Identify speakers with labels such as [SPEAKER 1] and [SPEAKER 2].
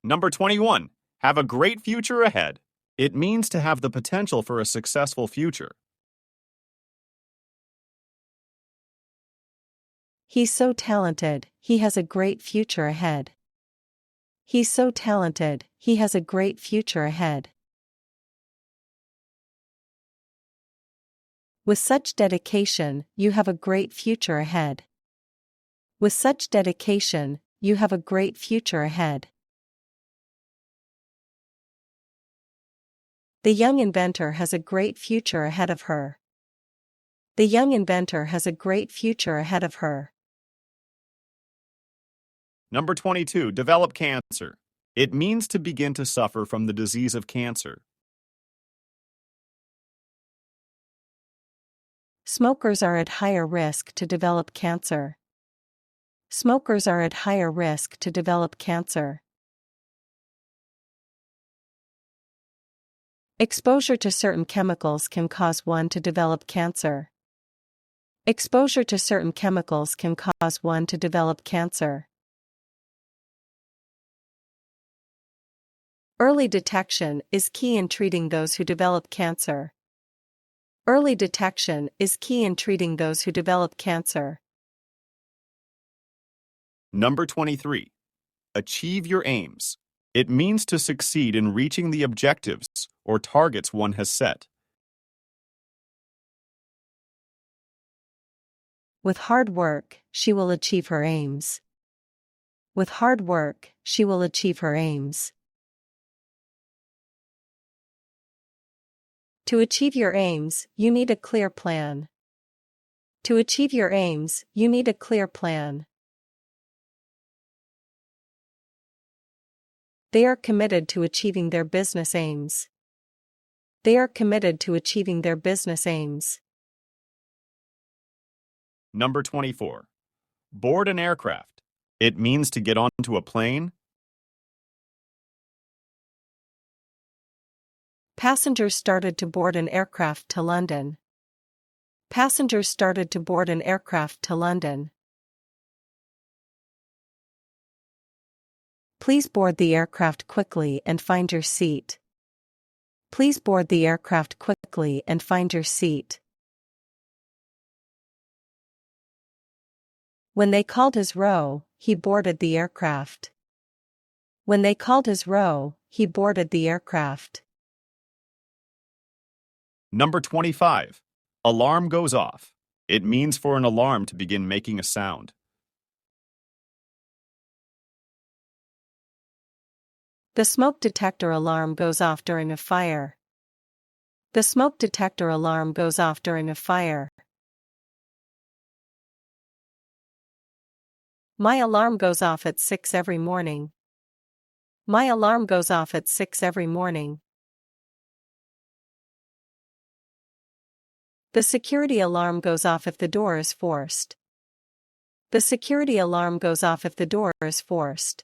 [SPEAKER 1] Number 21. Have a great future ahead. It means to have the potential for a successful future.
[SPEAKER 2] He's so talented, he has a great future ahead. He's so talented, he has a great future ahead. With such dedication, you have a great future ahead. With such dedication, you have a great future ahead. The young inventor has a great future ahead of her. The young inventor has a great future ahead of her.
[SPEAKER 1] Number 22. Develop cancer. It means to begin to suffer from the disease of cancer.
[SPEAKER 2] Smokers are at higher risk to develop cancer. Smokers are at higher risk to develop cancer. Exposure to certain chemicals can cause one to develop cancer. Exposure to certain chemicals can cause one to develop cancer. Early detection is key in treating those who develop cancer. Early detection is key in treating those who develop cancer.
[SPEAKER 1] Number 23. Achieve your aims. It means to succeed in reaching the objectives or targets one has set.
[SPEAKER 2] With hard work, she will achieve her aims. With hard work, she will achieve her aims. To achieve your aims, you need a clear plan. To achieve your aims, you need a clear plan. They are committed to achieving their business aims. They are committed to achieving their business aims.
[SPEAKER 1] Number 24. Board an aircraft. It means to get onto a plane.
[SPEAKER 2] Passengers started to board an aircraft to London. Passengers started to board an aircraft to London. Please board the aircraft quickly and find your seat. Please board the aircraft quickly and find your seat. When they called his row, he boarded the aircraft. When they called his row, he boarded the aircraft.
[SPEAKER 1] Number 25. Alarm goes off. It means for an alarm to begin making a sound.
[SPEAKER 2] The smoke detector alarm goes off during a fire. The smoke detector alarm goes off during a fire. My alarm goes off at 6 every morning. My alarm goes off at 6 every morning. The security alarm goes off if the door is forced. The security alarm goes off if the door is forced.